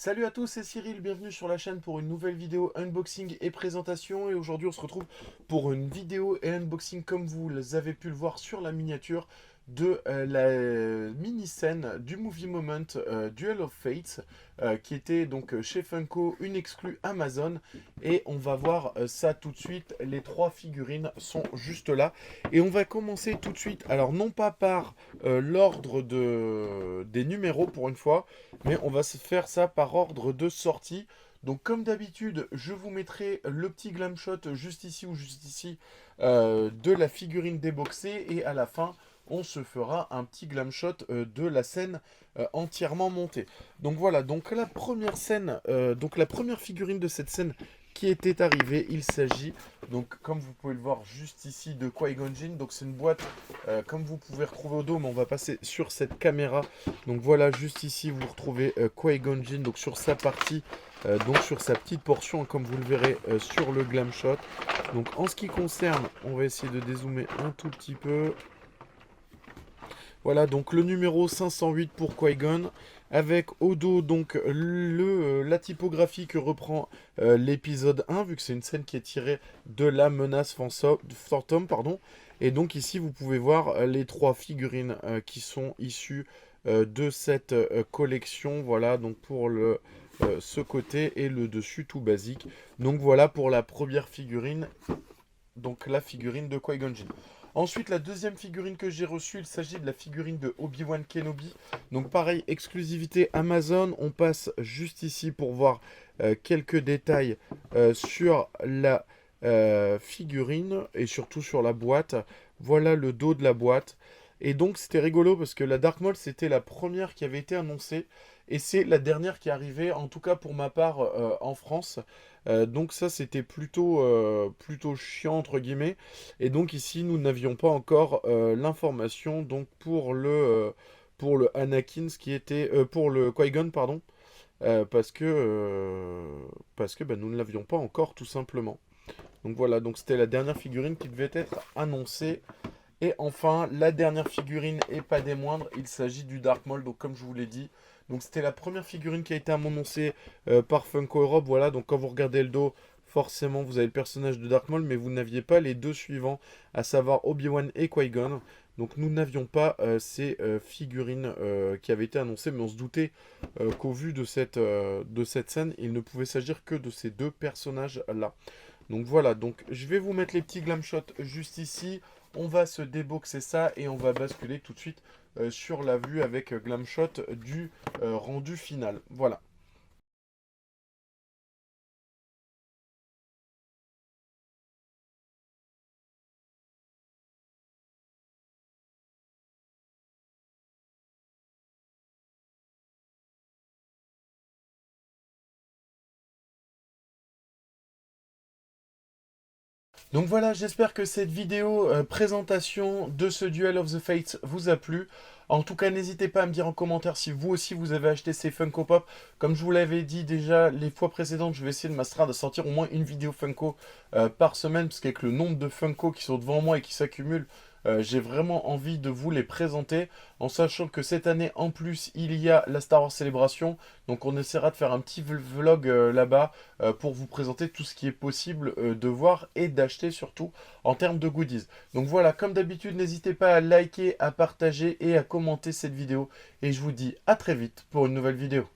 Salut à tous, c'est Cyril, bienvenue sur la chaîne pour une nouvelle vidéo unboxing et présentation. Et aujourd'hui on se retrouve pour une vidéo et unboxing comme vous avez pu le voir sur la miniature de la mini-scène du Movie Moment Duel of Fates qui était donc chez Funko, une exclue Amazon. Et on va voir ça tout de suite, les trois figurines sont juste là. Et on va commencer tout de suite, alors non pas par l'ordre des numéros pour une fois, mais on va se faire ça par ordre de sortie. Donc comme d'habitude, je vous mettrai le petit glam shot juste ici ou juste ici de la figurine déboxée. Et à la fin, on se fera un petit glam shot de la scène entièrement montée. Donc voilà, donc la première scène, donc la première figurine de cette scène qui était arrivée, il s'agit, donc comme vous pouvez le voir juste ici, de Qui-Gon Jinn. Donc c'est une boîte, comme vous pouvez retrouver au dos, mais on va passer sur cette caméra. Donc voilà, juste ici, vous retrouvez Qui-Gon Jinn, donc sur sa partie, donc sur sa petite portion, comme vous le verrez sur le glam shot. Donc en ce qui concerne, on va essayer de dézoomer un tout petit peu. Voilà, donc le numéro 508 pour Qui-Gon, avec au dos donc la typographie que reprend l'épisode 1, vu que c'est une scène qui est tirée de la menace fantôme, pardon. Et donc ici, vous pouvez voir les trois figurines qui sont issues de cette collection. Voilà, donc pour ce côté et le dessus tout basique. Donc voilà pour la première figurine, donc la figurine de Qui-Gon Jinn. Ensuite, la deuxième figurine que j'ai reçue, il s'agit de la figurine de Obi-Wan Kenobi. Donc pareil, exclusivité Amazon. On passe juste ici pour voir quelques détails sur la figurine et surtout sur la boîte. Voilà le dos de la boîte. Et donc c'était rigolo parce que la Dark Maul, c'était la première qui avait été annoncée. Et c'est la dernière qui est arrivée, en tout cas pour ma part, en France. Donc ça, c'était plutôt chiant, entre guillemets. Et donc ici, nous n'avions pas encore l'information donc pour le Anakin, ce qui était... pour le Qui-Gon, pardon. Parce que bah, nous ne l'avions pas encore, tout simplement. Donc voilà, donc c'était la dernière figurine qui devait être annoncée. Et enfin, la dernière figurine, et pas des moindres, il s'agit du Dark Maul, donc comme je vous l'ai dit. Donc c'était la première figurine qui a été annoncée par Funko Europe. Voilà, donc quand vous regardez le dos, forcément vous avez le personnage de Dark Maul, mais vous n'aviez pas les deux suivants, à savoir Obi-Wan et Qui-Gon. Donc nous n'avions pas ces figurines qui avaient été annoncées, mais on se doutait qu'au vu de cette scène, il ne pouvait s'agir que de ces deux personnages-là. Donc voilà, donc je vais vous mettre les petits glam shots juste ici. On va se déboxer ça et on va basculer tout de suite sur la vue avec glam shot du rendu final. Voilà. Donc voilà, j'espère que cette vidéo présentation de ce Duel of the Fates vous a plu. En tout cas, n'hésitez pas à me dire en commentaire si vous aussi vous avez acheté ces Funko Pop. Comme je vous l'avais dit déjà les fois précédentes, je vais essayer de m'astreindre à sortir au moins une vidéo Funko par semaine, parce qu'avec le nombre de Funko qui sont devant moi et qui s'accumulent, j'ai vraiment envie de vous les présenter, en sachant que cette année en plus il y a la Star Wars Célébration. Donc on essaiera de faire un petit vlog là-bas pour vous présenter tout ce qui est possible de voir et d'acheter surtout en termes de goodies. Donc voilà, comme d'habitude, n'hésitez pas à liker, à partager et à commenter cette vidéo. Et je vous dis à très vite pour une nouvelle vidéo.